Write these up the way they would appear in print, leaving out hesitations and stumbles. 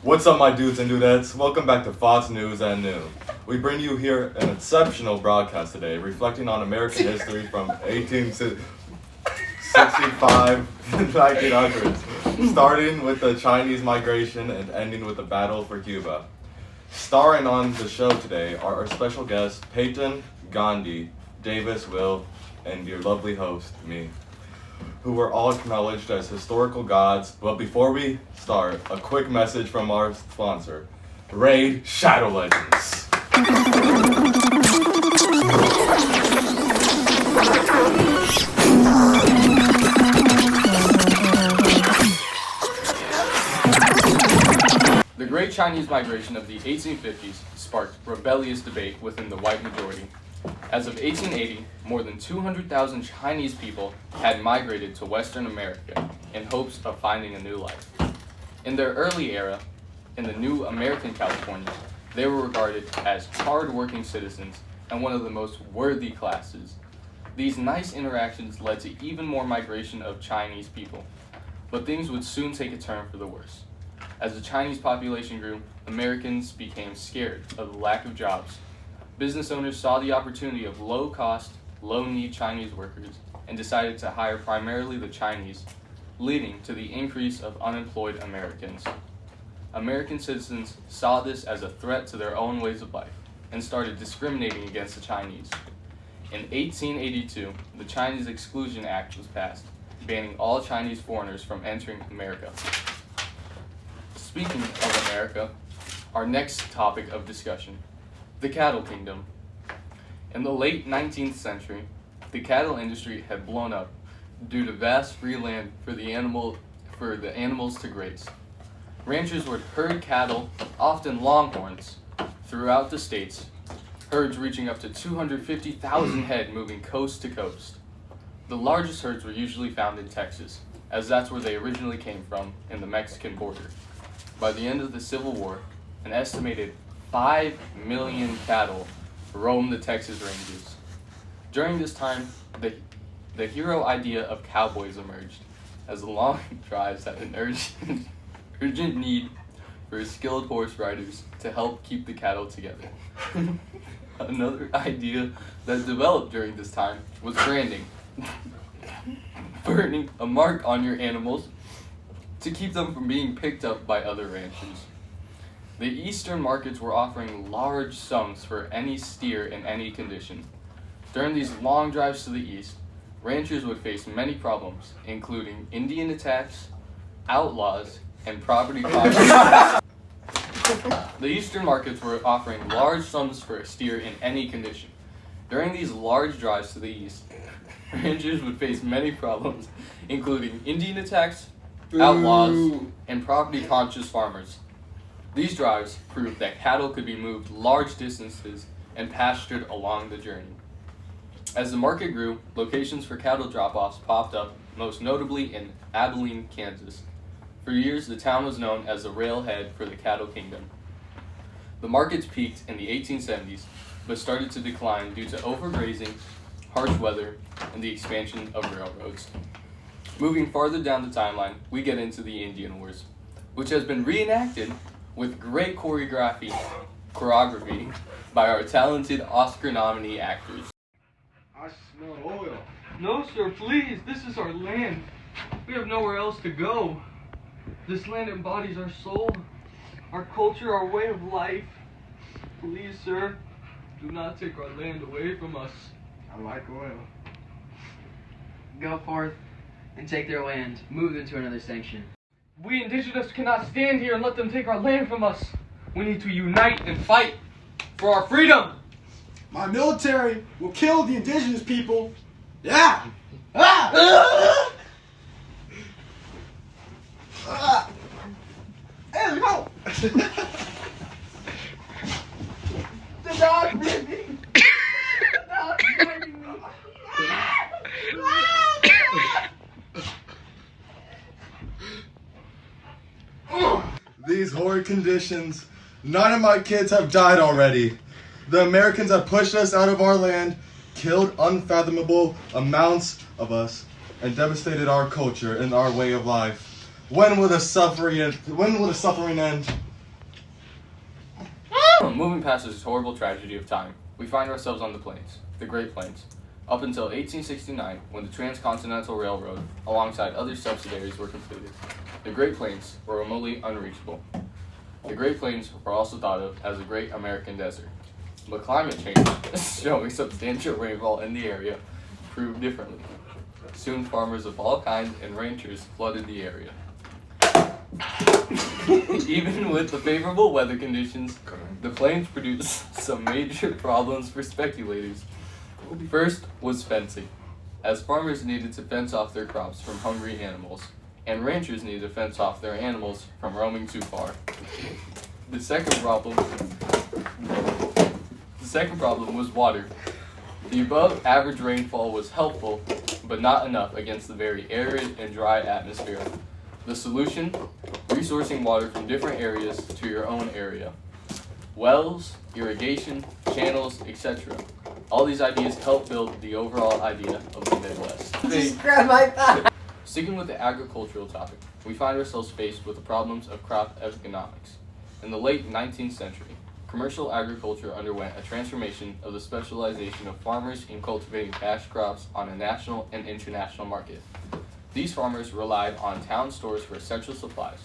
What's up, my dudes and dudettes? Welcome back to Fox News at Noon. We bring you here an exceptional broadcast today, reflecting on American history from 1865 to 1900s, starting with the Chinese migration and ending with the battle for Cuba. Starring on the show today are our special guests, Peyton, Gandhi, Davis, Will, and your lovely host, me, who were all acknowledged as historical gods. But before we start, a quick message from our sponsor, Raid Shadow Legends. The Great Chinese Migration of the 1850s sparked rebellious debate within the white majority. As of 1880, more than 200,000 Chinese people had migrated to Western America in hopes of finding a new life. In their early era, in the new American California, they were regarded as hard-working citizens and one of the most worthy classes. These nice interactions led to even more migration of Chinese people, but things would soon take a turn for the worse. As the Chinese population grew, Americans became scared of the lack of jobs. Business owners saw the opportunity of low-cost, low-need Chinese workers and decided to hire primarily the Chinese, leading to the increase of unemployed Americans. American citizens saw this as a threat to their own ways of life and started discriminating against the Chinese. In 1882, the Chinese Exclusion Act was passed, banning all Chinese foreigners from entering America. Speaking of America, our next topic of discussion, the cattle kingdom. In the late 19th century, the cattle industry had blown up due to vast free land for the animals to graze. Ranchers would herd cattle, often longhorns, throughout the states, herds reaching up to 250,000 head moving coast to coast. The largest herds were usually found in Texas, as that's where they originally came from in the Mexican border. By the end of the Civil War, an estimated 5 million cattle roamed the Texas ranges. During this time, the hero idea of cowboys emerged, as the long drives had an urgent need for skilled horse riders to help keep the cattle together. Another idea that developed during this time was branding, burning a mark on your animals to keep them from being picked up by other ranchers. The eastern markets were offering large sums for any steer in any condition. During these long drives to the east, ranchers would face many problems, including Indian attacks, outlaws, and property crime. The eastern markets were offering large sums for a steer in any condition. During these large drives to the east, ranchers would face many problems, including Indian attacks, outlaws, and property-conscious farmers. These drives proved that cattle could be moved large distances and pastured along the journey. As the market grew, locations for cattle drop-offs popped up, most notably in Abilene, Kansas. For years, the town was known as the railhead for the cattle kingdom. The markets peaked in the 1870s, but started to decline due to overgrazing, harsh weather, and the expansion of railroads. Moving farther down the timeline, we get into the Indian Wars, which has been reenacted with great choreography by our talented Oscar nominee actors. I smell oil. No, sir, please. This is our land. We have nowhere else to go. This land embodies our soul, our culture, our way of life. Please, sir, do not take our land away from us. I like oil. Go forth and take their land. Move into another sanction. We indigenous cannot stand here and let them take our land from us. We need to unite and fight for our freedom. My military will kill the indigenous people. Yeah! Ah! Hey, go! The dog bit me! The dog bit me! These horrid conditions, none of my kids have died already. The Americans have pushed us out of our land, killed unfathomable amounts of us, and devastated our culture and our way of life. When will the suffering end? Moving past this horrible tragedy of time, we find ourselves on the plains, the Great Plains, up until 1869, when the Transcontinental Railroad, alongside other subsidiaries, were completed. The Great Plains were remotely unreachable. The Great Plains were also thought of as the Great American Desert. But climate change, showing substantial rainfall in the area, proved differently. Soon farmers of all kinds and ranchers flooded the area. Even with the favorable weather conditions, the plains produced some major problems for speculators. First was fencing, as farmers needed to fence off their crops from hungry animals, and ranchers needed to fence off their animals from roaming too far. The second problem was water. The above average rainfall was helpful, but not enough against the very arid and dry atmosphere. The solution? Resourcing water from different areas to your own area. Wells, irrigation, channels, etc. All these ideas help build the overall idea of the Midwest. Just grab my thigh. Sticking with the agricultural topic, we find ourselves faced with the problems of crop economics. In the late 19th century, commercial agriculture underwent a transformation of the specialization of farmers in cultivating cash crops on a national and international market. These farmers relied on town stores for essential supplies,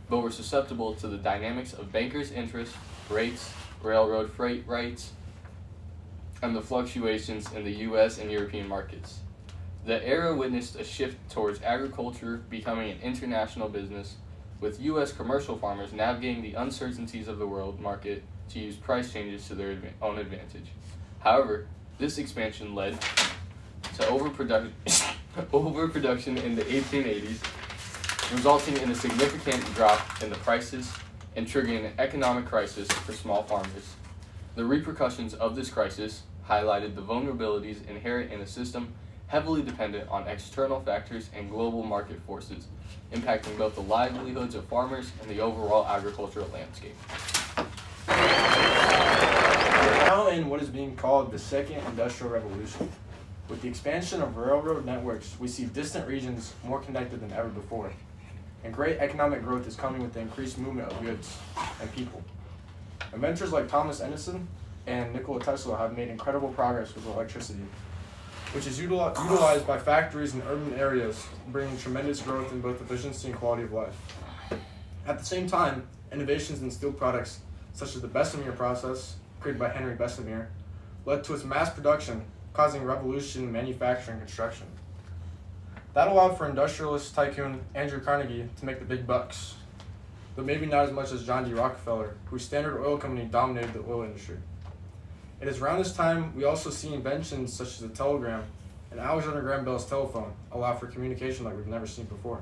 but were susceptible to the dynamics of bankers' interest, rates, railroad freight rates, and the fluctuations in the U.S. and European markets. The era witnessed a shift towards agriculture becoming an international business, with U.S. commercial farmers navigating the uncertainties of the world market to use price changes to their own advantage. However, this expansion led to overproduction in the 1880s, resulting in a significant drop in the prices and triggering an economic crisis for small farmers. The repercussions of this crisis highlighted the vulnerabilities inherent in a system heavily dependent on external factors and global market forces, impacting both the livelihoods of farmers and the overall agricultural landscape. We're now in what is being called the Second Industrial Revolution. With the expansion of railroad networks, we see distant regions more connected than ever before. And great economic growth is coming with the increased movement of goods and people. Inventors like Thomas Edison and Nikola Tesla have made incredible progress with electricity, which is utilized by factories in urban areas, bringing tremendous growth in both efficiency and quality of life. At the same time, innovations in steel products, such as the Bessemer process, created by Henry Bessemer, led to its mass production, causing revolution in manufacturing and construction. That allowed for industrialist tycoon Andrew Carnegie to make the big bucks, but maybe not as much as John D. Rockefeller, whose Standard Oil Company dominated the oil industry. It is around this time we also see inventions such as the telegram and Alexander Graham Bell's telephone allow for communication like we've never seen before.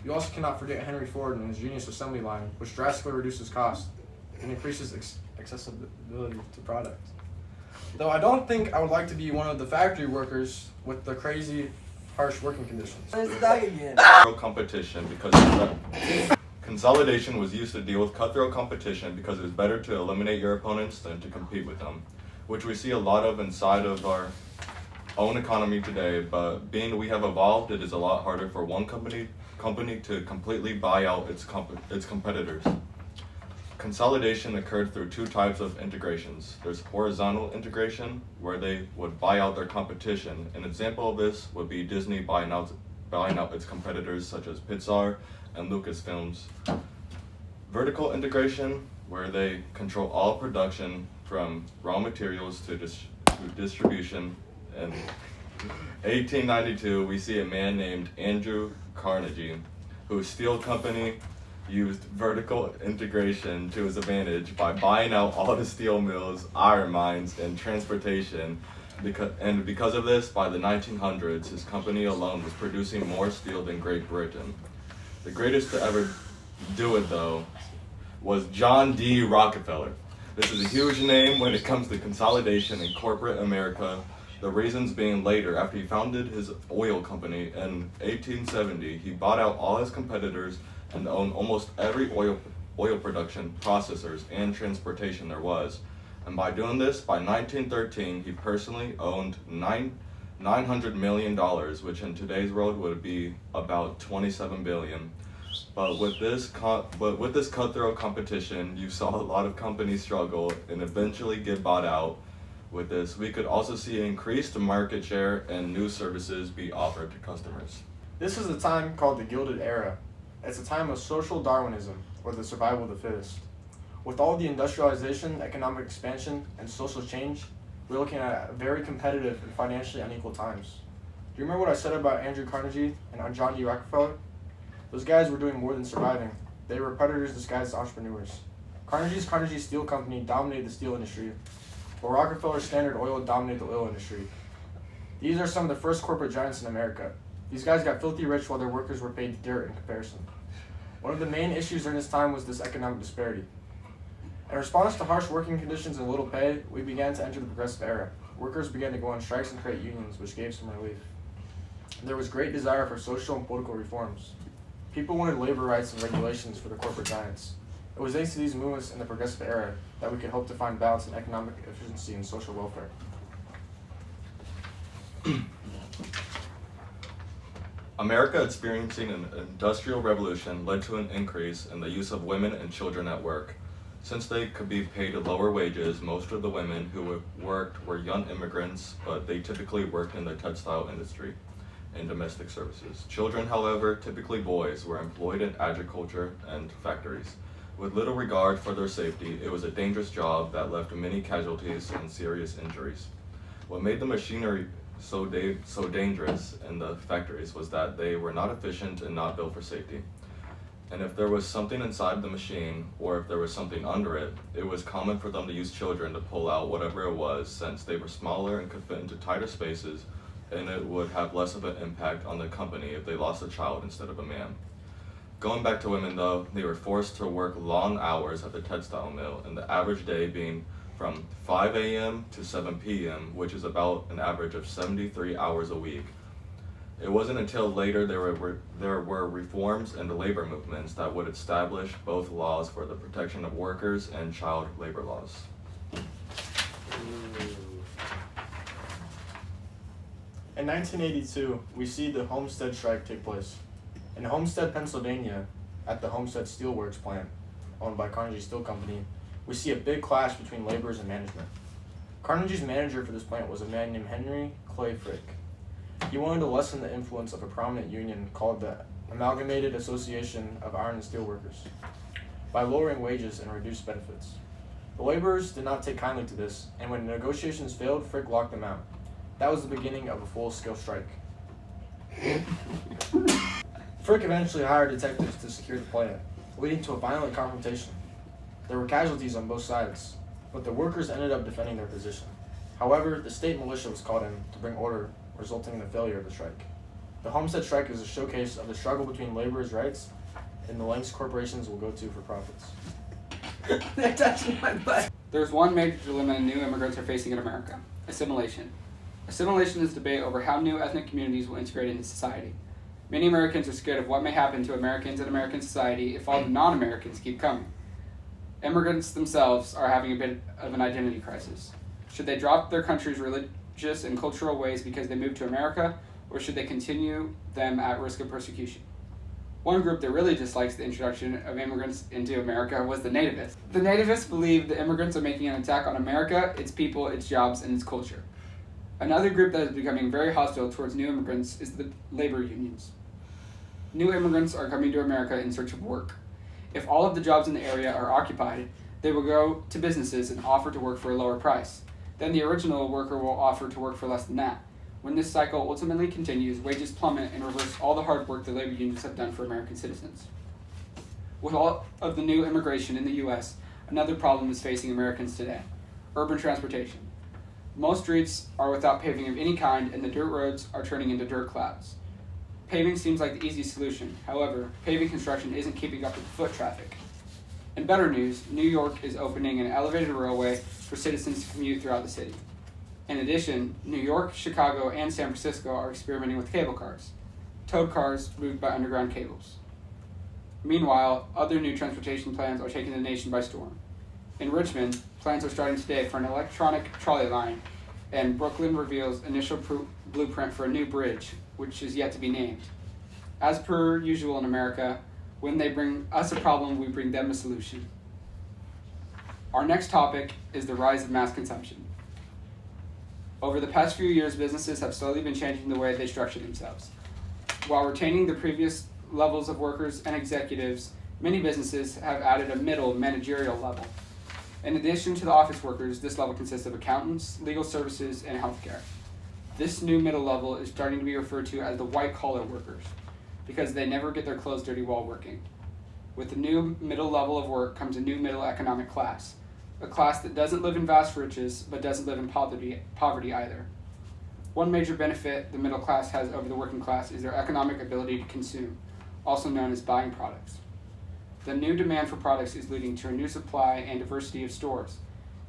You also cannot forget Henry Ford and his genius assembly line, which drastically reduces cost and increases accessibility to products. Though I don't think I would like to be one of the factory workers with the crazy, harsh working conditions. Where's the dog again? Competition because consolidation was used to deal with cutthroat competition because it is better to eliminate your opponents than to compete with them, which we see a lot of inside of our own economy today. But being we have evolved, it is a lot harder for one company to completely buy out its competitors. Consolidation occurred through two types of integrations. There's horizontal integration, where they would buy out their competition. An example of this would be Disney buying out its competitors such as Pixar and Lucasfilms. Vertical integration, where they control all production from raw materials to distribution. In 1892, we see a man named Andrew Carnegie, whose steel company used vertical integration to his advantage by buying out all the steel mills, iron mines, and transportation. Because of this, by the 1900s, his company alone was producing more steel than Great Britain. The greatest to ever do it, though, was John D. Rockefeller. This is a huge name when it comes to consolidation in corporate America. The reasons being later, after he founded his oil company in 1870, he bought out all his competitors and owned almost every oil production, processors, and transportation there was. And by doing this, by 1913, he personally owned $900 million, which in today's world would be about $27 billion. But with this cutthroat competition, you saw a lot of companies struggle and eventually get bought out. With this, we could also see increased market share and new services be offered to customers. This is a time called the Gilded Era. It's a time of social Darwinism, or the survival of the fittest. With all the industrialization, economic expansion, and social change, we're looking at very competitive and financially unequal times. Do you remember what I said about Andrew Carnegie and John D. Rockefeller? Those guys were doing more than surviving. They were predators disguised as entrepreneurs. Carnegie Steel Company dominated the steel industry, while Rockefeller's Standard Oil dominated the oil industry. These are some of the first corporate giants in America. These guys got filthy rich while their workers were paid dirt in comparison. One of the main issues during this time was this economic disparity. In response to harsh working conditions and little pay, we began to enter the progressive era. Workers began to go on strikes and create unions, which gave some relief. There was great desire for social and political reforms. People wanted labor rights and regulations for the corporate giants. It was thanks to these movements in the progressive era that we could hope to find balance in economic efficiency and social welfare. America experiencing an industrial revolution led to an increase in the use of women and children at work. Since they could be paid lower wages, most of the women who worked were young immigrants, but they typically worked in the textile industry and domestic services. Children, however, typically boys, were employed in agriculture and factories. With little regard for their safety, it was a dangerous job that left many casualties and serious injuries. What made the machinery so dangerous in the factories was that they were not efficient and not built for safety. And if there was something inside the machine, or if there was something under it, it was common for them to use children to pull out whatever it was, since they were smaller and could fit into tighter spaces, and it would have less of an impact on the company if they lost a child instead of a man. Going back to women though, they were forced to work long hours at the textile mill, and the average day being from 5 a.m. to 7 p.m., which is about an average of 73 hours a week. It wasn't until later there were reforms in the labor movements that would establish both laws for the protection of workers and child labor laws. In 1982, we see the Homestead strike take place. In Homestead, Pennsylvania, at the Homestead Steelworks plant, owned by Carnegie Steel Company, we see a big clash between laborers and management. Carnegie's manager for this plant was a man named Henry Clay Frick. He wanted to lessen the influence of a prominent union called the Amalgamated Association of Iron and Steel Workers by lowering wages and reduced benefits. The laborers did not take kindly to this, and when negotiations failed, Frick locked them out. That was the beginning of a full-scale strike. Frick eventually hired detectives to secure the plant, leading to a violent confrontation. There were casualties on both sides, but the workers ended up defending their position. However, the state militia was called in to bring order, resulting in the failure of the strike. The Homestead strike is a showcase of the struggle between laborers' rights and the lengths corporations will go to for profits. They're touching my butt. There's one major dilemma new immigrants are facing in America: assimilation. Assimilation is debate over how new ethnic communities will integrate into society. Many Americans are scared of what may happen to Americans in American society if all the non-Americans keep coming. Immigrants themselves are having a bit of an identity crisis. Should they drop their country's religious and cultural ways because they moved to America, or should they continue them at risk of persecution? One group that really dislikes the introduction of immigrants into America was the nativists. The nativists believe the immigrants are making an attack on America, its people, its jobs, and its culture. Another group that is becoming very hostile towards new immigrants is the labor unions. New immigrants are coming to America in search of work. If all of the jobs in the area are occupied, they will go to businesses and offer to work for a lower price. Then the original worker will offer to work for less than that. When this cycle ultimately continues, wages plummet and reverse all the hard work the labor unions have done for American citizens. With all of the new immigration in the U.S., another problem is facing Americans today: urban transportation. Most streets are without paving of any kind, and the dirt roads are turning into dirt clouds. Paving seems like the easy solution. However, paving construction isn't keeping up with foot traffic. In better news, New York is opening an elevated railway for citizens to commute throughout the city. In addition, New York, Chicago, and San Francisco are experimenting with cable cars, towed cars moved by underground cables. Meanwhile, other new transportation plans are taking the nation by storm. In Richmond, plans are starting today for an electronic trolley line, and Brooklyn reveals initial blueprint for a new bridge, which is yet to be named. As per usual in America, When they bring us a problem, we bring them a solution. Our next topic is the rise of mass consumption. Over the past few years, businesses have slowly been changing the way they structure themselves. While retaining the previous levels of workers and executives, many businesses have added a middle managerial level. In addition to the office workers, this level consists of accountants, legal services, and healthcare. This new middle level is starting to be referred to as the white-collar workers, because they never get their clothes dirty while working. With the new middle level of work comes a new middle economic class, a class that doesn't live in vast riches, but doesn't live in poverty either. One major benefit the middle class has over the working class is their economic ability to consume, also known as buying products. The new demand for products is leading to a new supply and diversity of stores.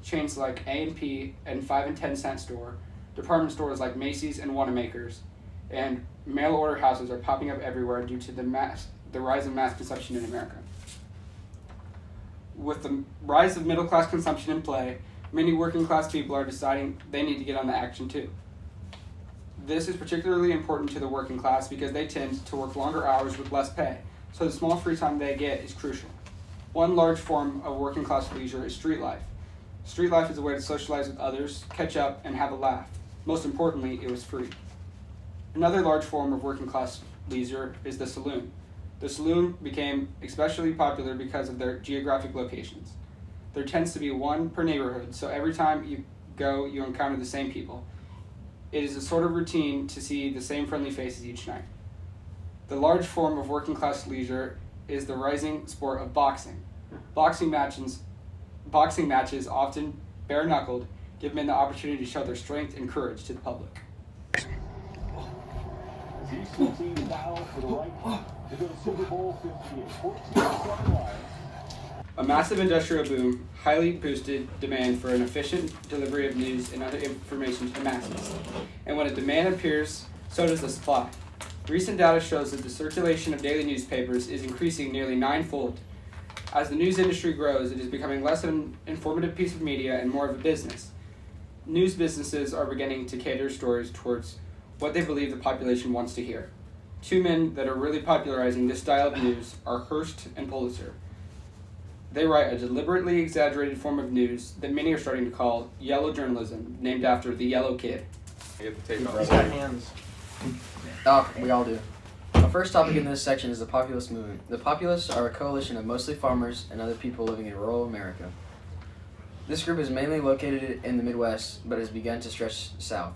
Chains like A&P and 5 and 10 cent store, department stores like Macy's and Wanamaker's, and mail order houses are popping up everywhere due to the rise of mass consumption in America. With the rise of middle class consumption in play, many working class people are deciding they need to get on the action too. This is particularly important to the working class because they tend to work longer hours with less pay, so the small free time they get is crucial. One large form of working class leisure is street life. Street life is a way to socialize with others, catch up, and have a laugh. Most importantly, it was free. Another large form of working class leisure is the saloon. The saloon became especially popular because of their geographic locations. There tends to be one per neighborhood, so every time you go, you encounter the same people. It is a sort of routine to see the same friendly faces each night. The large form of working class leisure is the rising sport of boxing. Boxing matches, often bare-knuckled, give men the opportunity to show their strength and courage to the public. A massive industrial boom highly boosted demand for an efficient delivery of news and other information to the masses. And when a demand appears, so does the supply. Recent data shows that the circulation of daily newspapers is increasing nearly ninefold. As the news industry grows, it is becoming less of an informative piece of media and more of a business. News businesses are beginning to cater stories towards what they believe the population wants to hear. Two men that are really popularizing this style of news are Hearst and Pulitzer. They write a deliberately exaggerated form of news that many are starting to call yellow journalism, named after the Yellow Kid. I get the tape He's off. got hands. Oh, we all do. The first topic in this section is the populist movement. The populists are a coalition of mostly farmers and other people living in rural America. This group is mainly located in the Midwest, but has begun to stretch south.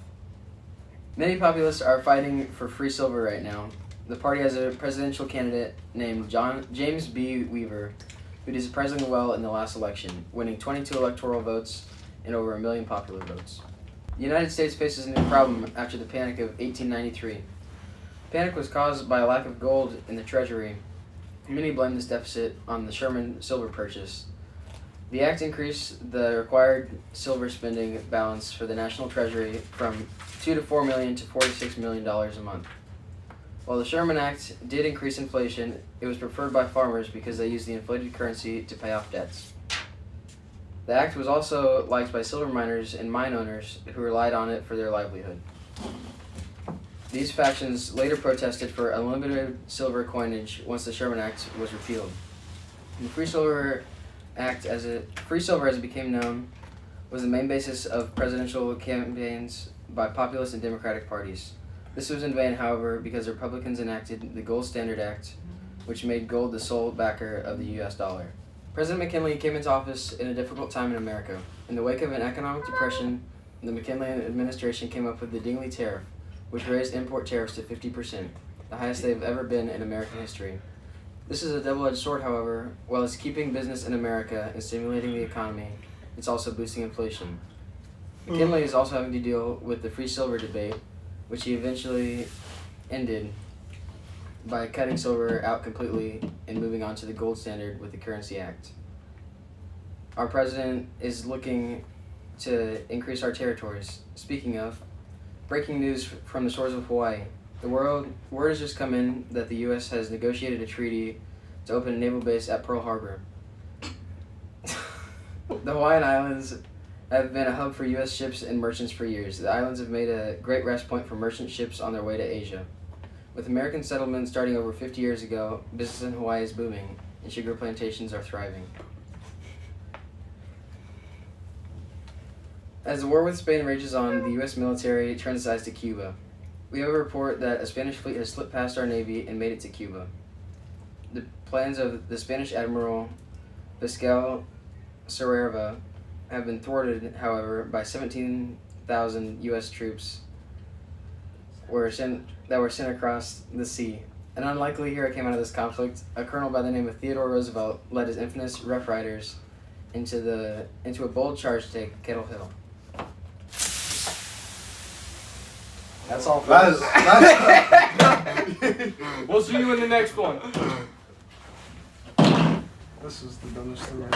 Many populists are fighting for free silver right now. The party has a presidential candidate named James B. Weaver, who did surprisingly well in the last election, winning 22 electoral votes and over 1 million popular votes. The United States faces a new problem after the Panic of 1893. Panic was caused by a lack of gold in the treasury. Many blame this deficit on the Sherman silver purchase. The act increased the required silver spending balance for the national treasury from $2 to $4 million to $46 million a month. While the Sherman Act did increase inflation, it was preferred by farmers because they used the inflated currency to pay off debts. The act was also liked by silver miners and mine owners who relied on it for their livelihood. These factions later protested for unlimited silver coinage once the Sherman Act was repealed. The Free Silver Act, as it became known, was the main basis of presidential campaigns by populist and Democratic parties. This was in vain, however, because the Republicans enacted the Gold Standard Act, which made gold the sole backer of the U.S. dollar. President McKinley came into office in a difficult time in America. In the wake of an economic depression, the McKinley administration came up with the Dingley Tariff, which raised import tariffs to 50%, the highest they've ever been in American history. This is a double-edged sword, however. While it's keeping business in America and stimulating the economy, it's also boosting inflation. McKinley is also having to deal with the free silver debate, which he eventually ended by cutting silver out completely and moving on to the gold standard with the Currency Act. Our president is looking to increase our territories. Speaking of, breaking news from the shores of Hawaii. Word has just come in that the U.S. has negotiated a treaty to open a naval base at Pearl Harbor. The Hawaiian Islands have been a hub for U.S. ships and merchants for years. The islands have made a great rest point for merchant ships on their way to Asia. With American settlements starting over 50 years ago, business in Hawaii is booming, and sugar plantations are thriving. As the war with Spain rages on, the U.S. military turns its eyes to Cuba. We have a report that a Spanish fleet has slipped past our Navy and made it to Cuba. The plans of the Spanish Admiral Pascal Cerrera have been thwarted, however, by 17,000 U.S. troops that were sent across the sea. An unlikely hero came out of this conflict. A colonel by the name of Theodore Roosevelt led his infamous Rough Riders into a bold charge to take Kettle Hill. That's all. That's We'll see you in the next one. This is the dumbest thing.